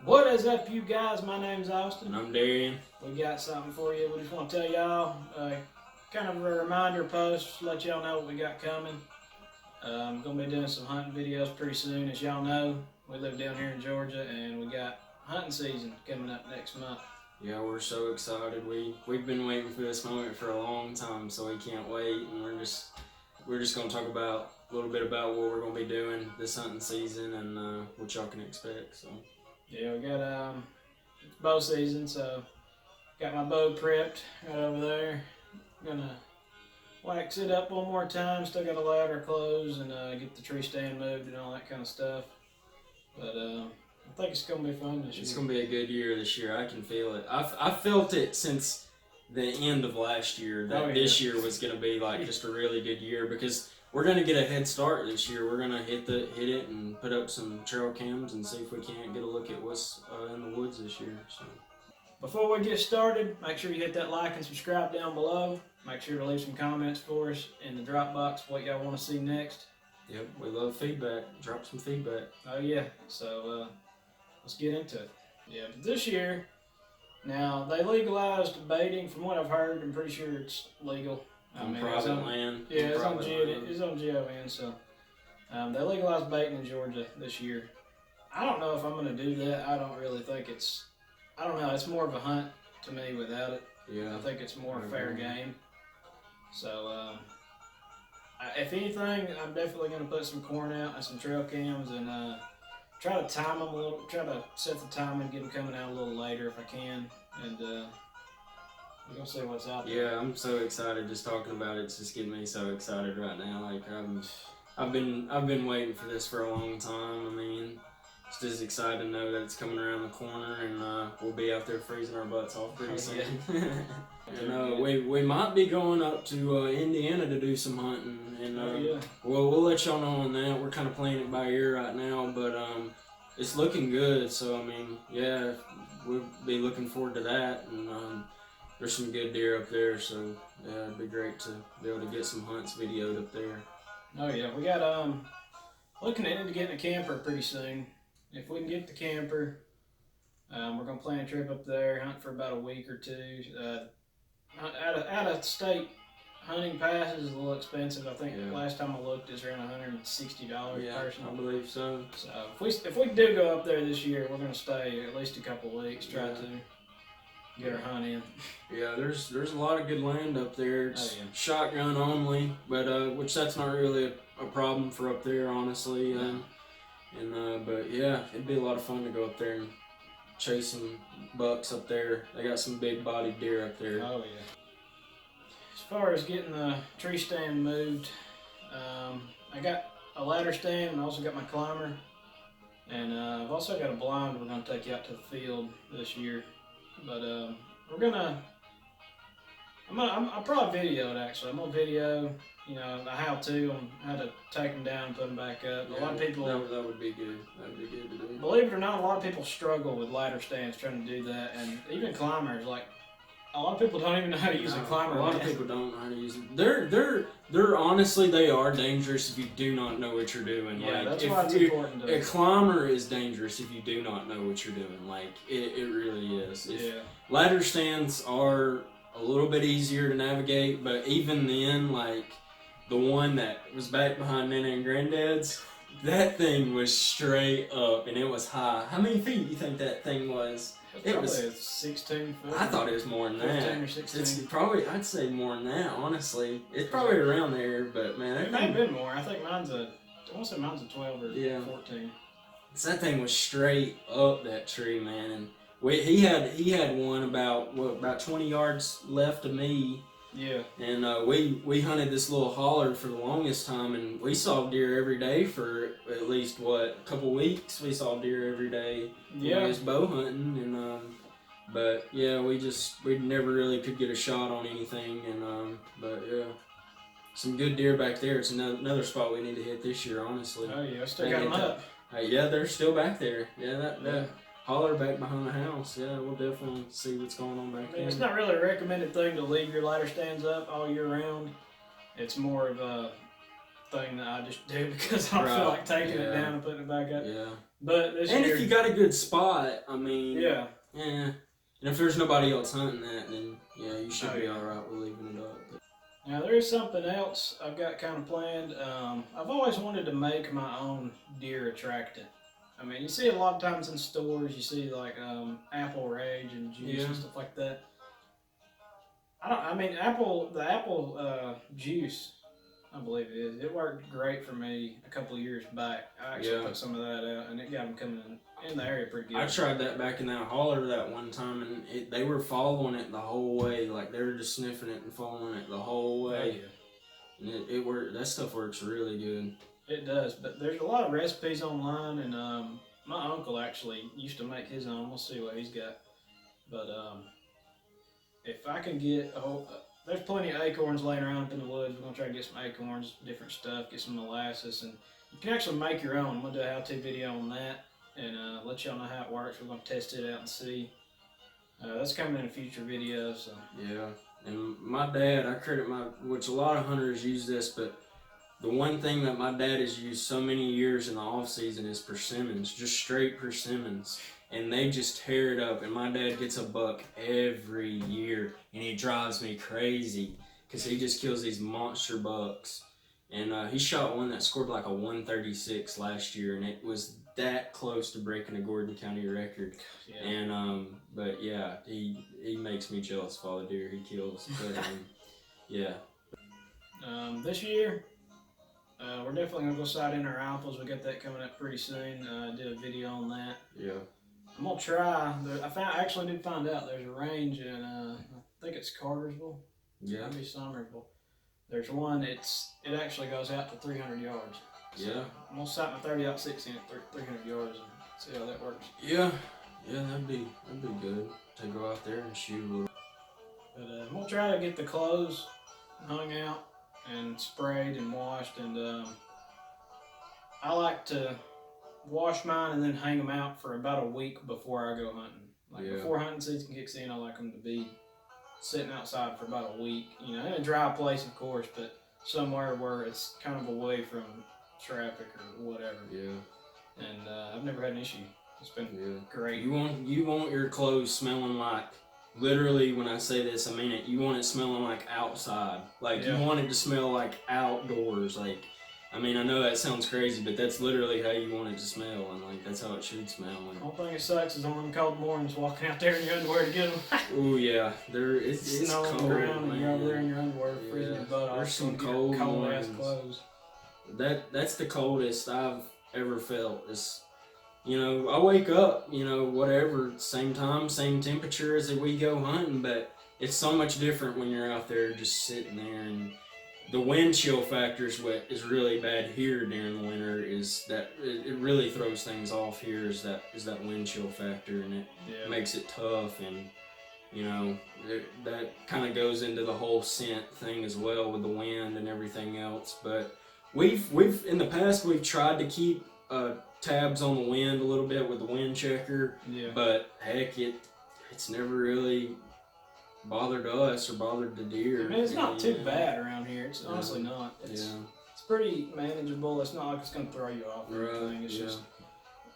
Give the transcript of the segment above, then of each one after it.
What is up, you guys? My name's Austin. And I'm Darian. We got something for you. We just want to tell y'all, kind of a reminder post, let y'all know what we got coming. I'm going to be doing some hunting videos pretty soon. As y'all know, we live down here in Georgia, and we got hunting season coming up next month. Yeah, we're so excited. We've been waiting for this moment for a long time, so we can't wait. And we're just going to talk about a little bit about what we're going to be doing this hunting season and what y'all can expect. So. Yeah, we got bow season, so got my bow prepped right over there. Gonna wax it up one more time. Still got a ladder closed and get the tree stand moved and all that kind of stuff. But I think it's gonna be fun this year. It's gonna be a good year this year. I can feel it. I've felt it since the end of last year that this year was gonna be like just a really good year because we're gonna get a head start this year. We're gonna hit it and put up some trail cams and see if we can't get a look at what's in the woods this year. So. Before we get started, make sure you hit that like and subscribe down below. Make sure to leave some comments for us in the drop box what y'all want to see next. Yep, we love feedback. Drop some feedback. Oh yeah, so let's get into it. Yeah, but this year, now they legalized baiting. From what I've heard, I'm pretty sure it's legal. On private land. Yeah, it's on GON, so they legalized baiting in Georgia this year. I don't know if I'm going to do that. I don't really think I don't know, it's more of a hunt to me without it. Yeah. I think it's more fair game. So, if anything, I'm definitely going to put some corn out and some trail cams and try to time them a little, try to set the time and get them coming out a little later if I can. And we're going to see what's out there. Yeah, I'm so excited just talking about it. It's just getting me so excited right now. Like I've been waiting for this for a long time. I mean, it's just excited to know that it's coming around the corner and we'll be out there freezing our butts off pretty soon. And we might be going up to Indiana to do some hunting. And well, we'll let y'all know on that. We're kind of playing it by ear right now, but it's looking good. So I mean, yeah, we'll be looking forward to that. And there's some good deer up there, so yeah, it'd be great to be able to get some hunts videoed up there. Oh yeah, we got looking into getting a camper pretty soon. If we can get the camper, we're gonna plan a trip up there, hunt for about a week or two. Out of state hunting passes is a little expensive. I think last time I looked, it's around $160 a person. I believe so. So if we do go up there this year, we're gonna stay at least a couple of weeks. Try to get our hunt in. Yeah, there's a lot of good land up there. It's shotgun only, but which that's not really a problem for up there, honestly. But yeah, it'd be a lot of fun to go up there and chase some bucks up there. They got some big bodied deer up there. Oh yeah. As far as getting the tree stand moved, I got a ladder stand and I also got my climber, and I've also got a blind we're gonna take out to the field this year. But I'll probably video it actually. I'm gonna video, the how-to on how to take them down and put them back up. Yeah, a lot of people that would be good. That would be good to do. Believe it or not, a lot of people struggle with ladder stands trying to do that, and even climbers. Like a lot of people don't even know how to use a climber. A lot of people don't know how to use it. They're honestly they are dangerous if you do not know what you're doing. Yeah, like, that's why it's important. A climber is dangerous if you do not know what you're doing. Like it really is. Ladder stands are a little bit easier to navigate, but even then, like the one that was back behind Nana and Granddad's, that thing was straight up and it was high. How many feet do you think that thing was? It was 16 feet. I thought it was more than 15 or 16. It's probably, I'd say more than that, honestly. It's probably around there, but man, it may have been more. I think I want to say mine's a 12 or 14. So that thing was straight up that tree, man, and he had one about 20 yards left of me. Yeah. And we hunted this little holler for the longest time, and we saw deer every day for at least a couple weeks. We saw deer every day. Yeah. We was bow hunting, and but yeah, we never really could get a shot on anything, and but yeah, some good deer back there. It's another spot we need to hit this year, honestly. Oh yeah, I still got them up. Yeah, they're still back there. Yeah, that holler back behind the house. Yeah, we'll definitely see what's going on back there. It's not really a recommended thing to leave your ladder stands up all year round. It's more of thing that I just do because I don't feel like taking it down and putting it back up. Yeah. But this and year, if you got a good spot, I mean, yeah. And if there's nobody else hunting that, then yeah, you should be alright with leaving it up. Now there is something else I've got kind of planned. I've always wanted to make my own deer attractant. I mean, you see a lot of times in stores, you see like apple rage and juice and stuff like that. The apple juice, I believe it is. It worked great for me a couple of years back. I actually put some of that out, and it got them coming in the area pretty good. I tried that back in that holler that one time, and they were following it the whole way. Like they were just sniffing it and following it the whole way. Oh, yeah. And it worked. That stuff works really good. It does, but there's a lot of recipes online, and my uncle actually used to make his own. We'll see what he's got. But if I can get there's plenty of acorns laying around up in the woods. We're gonna try to get some acorns, different stuff, get some molasses, and you can actually make your own. We'll do a how-to video on that, and let y'all know how it works. We're gonna test it out and see. That's coming in a future video. So yeah, and my dad, I credit which a lot of hunters use this, but the one thing that my dad has used so many years in the off season is persimmons, just straight persimmons. And they just tear it up, and my dad gets a buck every year, and he drives me crazy because he just kills these monster bucks. And he shot one that scored like a 136 last year, and it was that close to breaking a Gordon County record. Yeah. And but yeah, he makes me jealous of all the deer he kills. But yeah. This year, we're definitely gonna go sight in our apples. We got that coming up pretty soon. Did a video on that. Yeah. I'm gonna try. I actually did find out there's a range in I think it's Cartersville. Yeah. Maybe Somersville. There's one. It actually goes out to 300 yards. So yeah. I'm gonna sight my 30-06 in at 300 yards and see how that works. Yeah. Yeah, that'd be good to go out there and shoot a little. But I'm gonna try to get the clothes hung out and sprayed and washed, and I like to wash mine and then hang them out for about a week before I go hunting. Before hunting season kicks in, I like them to be sitting outside for about a week. You know, in a dry place, of course, but somewhere where it's kind of away from traffic or whatever. Yeah. And I've never had an issue. It's been great. You want your clothes smelling like, literally when I say this, I mean it. You want it smelling like outside. You want it to smell like outdoors. I mean, I know that sounds crazy, but that's literally how you want it to smell, and that's how it should smell. The whole thing that sucks is on them cold mornings walking out there in your underwear to get them. Oh yeah, it's cold. On the ground, and you're over there in your underwear freezing your butt off. There's some cold ass clothes. That's the coldest I've ever felt. I wake up, whatever, same time, same temperature as if we go hunting, but it's so much different when you're out there just sitting there. And the wind chill factor is what is really bad here during the winter, is that it really throws things off here, is that wind chill factor, and it makes it tough. And that kind of goes into the whole scent thing as well with the wind and everything else. But we've in the past we've tried to keep tabs on the wind a little bit with the wind checker, but heck, it's never really bothered us or bothered the deer. I mean, it's not too bad around here. It's honestly not. It's pretty manageable. It's not like it's going to throw you off or anything. It's just,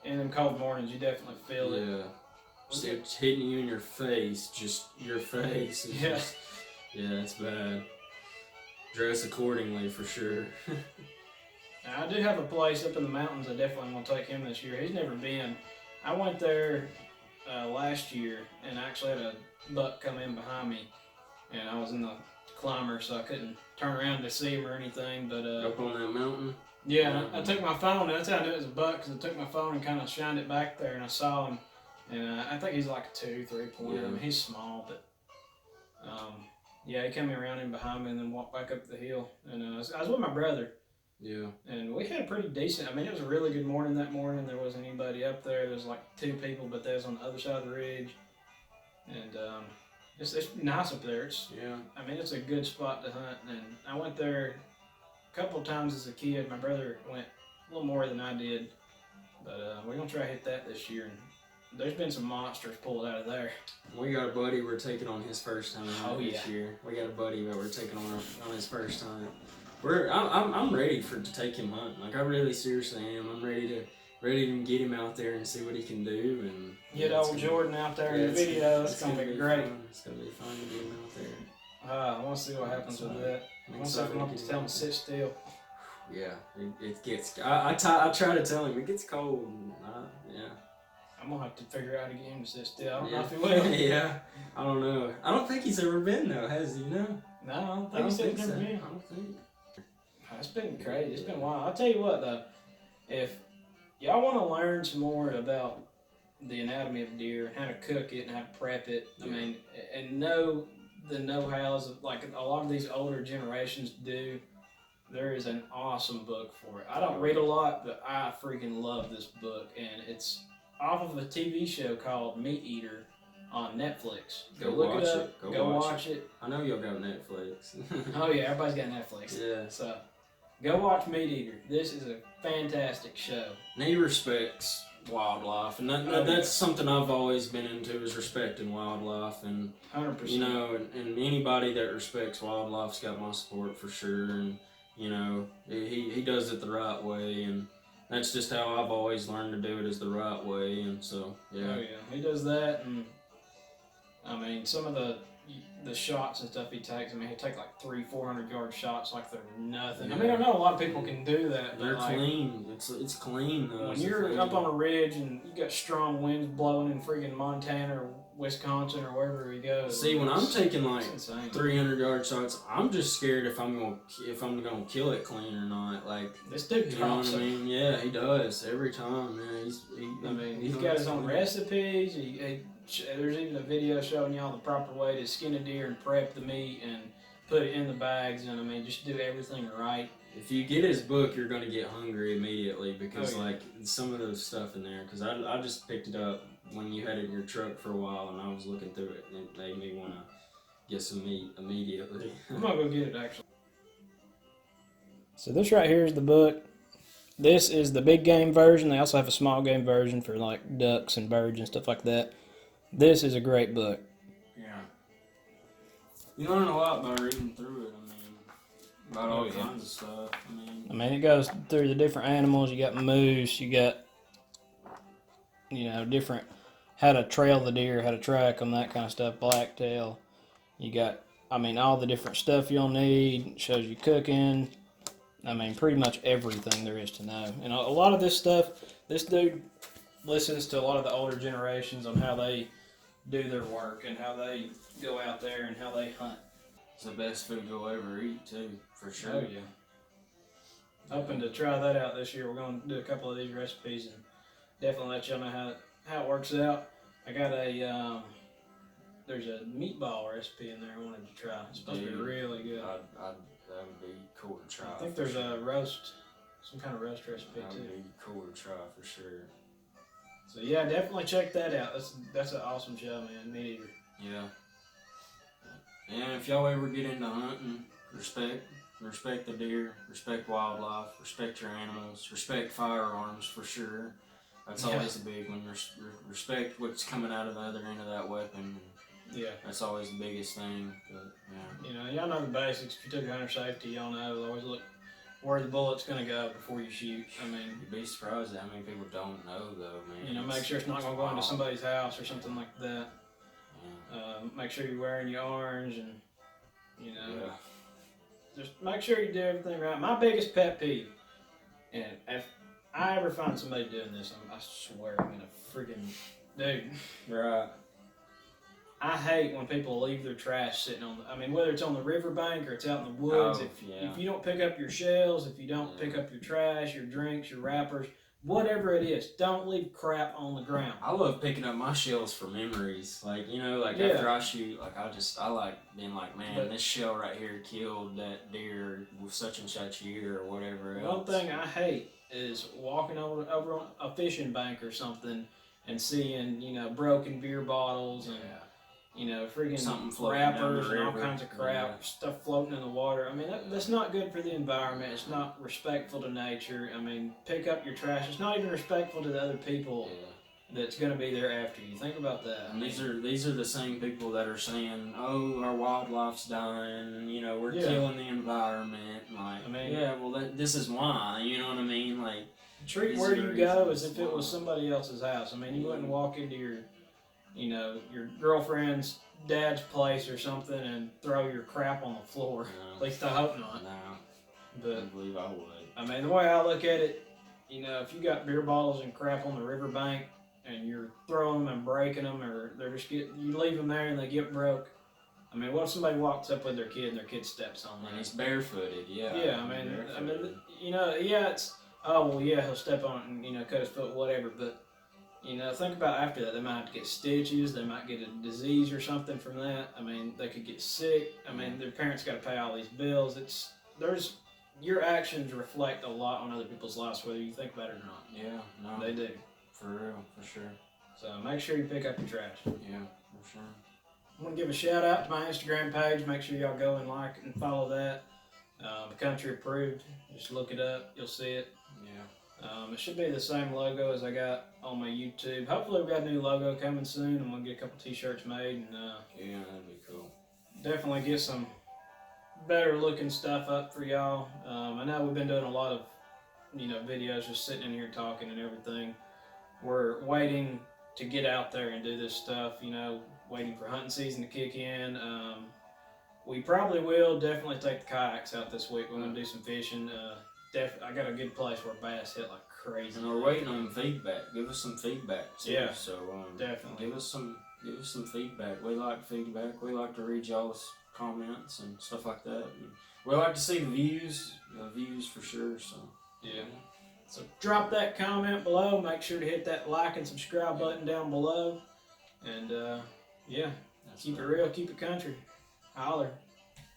in them cold mornings, you definitely feel it. Yeah. It's hitting you in your face, just your face. It's bad. Dress accordingly for sure. Now, I do have a place up in the mountains I definitely want to take him this year. He's never been. I went there last year and actually had a buck come in behind me, and I was in the climber, so I couldn't turn around to see him or anything. But up on that mountain. Yeah, I took my phone. That's how I knew it was a buck, because I took my phone and kind of shined it back there, and I saw him. And I think he's like a 2-3 pointer. I mean, he's small, but he came around in behind me and then walked back up the hill. And I was with my brother. Yeah. And we had a pretty decent, I mean, it was a really good morning that morning. There wasn't anybody up there. There was like 2 people, but they was on the other side of the ridge. And it's nice up there. I mean, it's a good spot to hunt. And I went there a couple of times as a kid. My brother went a little more than I did. But we're going to try to hit that this year. And there's been some monsters pulled out of there. We got a buddy we're taking on his first time this year. We got a buddy that we're taking on his first time. I'm ready to take him hunting. Like I really seriously am. I'm ready to get him out there and see what he can do and get old Jordan out there in the video. It's gonna be great. Fun. It's gonna be fun to get him out there. I want to see what happens with that. I want to see if I'm going to tell him to sit still. Yeah, it gets. I try to tell him it gets cold. Yeah. I'm gonna have to figure out to get him to sit still. I don't know if he will. Yeah, I don't know. I don't think he's ever been though, has he? No. No, I don't think he's ever been. I don't think. It's been crazy. It's been wild. I'll tell you what though, if y'all want to learn some more about the anatomy of deer, how to cook it, and how to prep it, I mean, and know the know-hows of like a lot of these older generations do. There is an awesome book for it. I don't read a lot, but I freaking love this book, and it's off of a TV show called Meat Eater on Netflix. Go look it up. Go watch it. I know y'all got Netflix. Oh yeah, everybody's got Netflix. Yeah. So go watch Meat Eater. This is a fantastic show. And he respects wildlife, and that's something I've always been into is respecting wildlife, and 100%. You know, and anybody that respects wildlife's got my support for sure, and you know, he does it the right way, and that's just how I've always learned to do it is the right way, and so yeah. Oh yeah, he does that, and I mean some of the shots and stuff he takes. I mean, he'll take like 300-400 yard shots like they're nothing. Yeah. I mean, I know a lot of people can do that. They're like, clean. It's clean though. When you're up on a ridge and you got strong winds blowing in freaking Montana or Wisconsin or wherever he goes. See, when I'm taking like 300 yard shots, I'm just scared if I'm gonna kill it clean or not. Like this dude drops it. I mean, yeah, he does every time. Man, he's got his own recipes. There's even a video showing y'all the proper way to skin a deer and prep the meat and put it in the bags, and I mean just do everything right. If you get his book, you're gonna get hungry immediately because like some of the stuff in there. Because I just picked it up when you had it in your truck for a while, and I was looking through it, and it made me want to get some meat immediately. I'm gonna go get it actually. So this right here is the book. This is the big game version. They also have a small game version for like ducks and birds and stuff like that. This is a great book. Yeah. You learn a lot by reading through it. I mean, about all kinds of stuff. I mean, it goes through the different animals. You got moose. You got, different, how to trail the deer, how to track them, that kind of stuff. Blacktail. You got, all the different stuff you'll need. It shows you cooking. Pretty much everything there is to know. And a lot of this stuff, this dude listens to a lot of the older generations on how they do their work and how they go out there and how they hunt. It's the best food you'll ever eat too, for sure. Oh yeah. Hoping to try that out this year. We're going to do a couple of these recipes and definitely let y'all know how it works out. I got there's a meatball recipe in there I wanted to try. It's supposed to be really good. That would be cool to try. I think there's a roast, some kind of roast recipe too. That would be cool to try for sure. So yeah, definitely check that out. That's an awesome show, man. Meat Eater. Yeah. And if y'all ever get into hunting, respect the deer, respect wildlife, respect your animals, respect firearms for sure. That's always a big one. Respect what's coming out of the other end of that weapon. Yeah. That's always the biggest thing. But yeah. Y'all know the basics. If you took hunter safety, y'all know. Always look where the bullet's going to go before you shoot. You'd be surprised at how many people don't know, though, man. Make sure it's not going to go into somebody's house or something like that. Yeah. Make sure you're wearing your orange and, just make sure you do everything right. My biggest pet peeve, and if I ever find somebody doing this, I swear I'm going to freaking, dude. Right. I hate when people leave their trash sitting on whether it's on the riverbank or it's out in the woods. If you don't pick up your shells, if you don't pick up your trash, your drinks, your wrappers, whatever it is, don't leave crap on the ground. I love picking up my shells for memories. After I shoot, I like being like, man, this shell right here killed that deer with such and such year or whatever else. One thing I hate is walking over on a fishing bank or something and seeing, broken beer bottles and freaking wrappers and all kinds of crap, stuff floating in the water. That's not good for the environment. It's not respectful to nature. Pick up your trash. It's not even respectful to the other people. that's going to be there after you. Think about that. And these are the same people that are saying, "Oh, our wildlife's dying. You know, we're Yeah. killing the environment." Like, I mean, yeah, well, this is why. You know what I mean? Like, treat these where are the you go as reasons if it was why. somebody else's house. I mean, you wouldn't walk into your, you know, your girlfriend's dad's place or something and throw your crap on the floor. No. At least I hope not. No, But I believe I would. I mean, the way I look at it, you know, if you got beer bottles and crap on the riverbank and you're throwing them and breaking them, or they're just you leave them there and they get broke. I mean, what if somebody walks up with their kid and their kid steps on that? And he's barefooted, yeah. Yeah, I mean, you know, yeah, it's well, yeah, he'll step on it and you know cut his foot, whatever. But you know, think about after that, they might have to get stitches, they might get a disease or something from that. I mean, they could get sick. I mean, their parents got to pay all these bills. Your actions reflect a lot on other people's lives, whether you think about it or not. Yeah, no. They do. For real, for sure. So make sure you pick up your trash. Yeah, for sure. I'm going to give a shout out to my Instagram page. Make sure y'all go and like and follow that. Country approved. Just look it up. You'll see it. Yeah. It should be the same logo as I got on my YouTube. Hopefully we've got a new logo coming soon. I'm going to get a couple t-shirts made. And yeah, that'd be cool. definitely get some better looking stuff up for y'all. I know we've been doing a lot of, you know, videos just sitting in here talking and everything. We're waiting to get out there and do this stuff, you know, waiting for hunting season to kick in. We probably will definitely take the kayaks out this week. We're going to do some fishing. I got a good place where bass hit like crazy. And we're waiting on feedback. Give us some feedback too. Yeah, so definitely. Give us some feedback. We like feedback. We like to read y'all's comments and stuff like that. And we like to see the views for sure. So yeah. So drop that comment below. Make sure to hit that like and subscribe button down below. And yeah, keep it real, keep it country. Holler.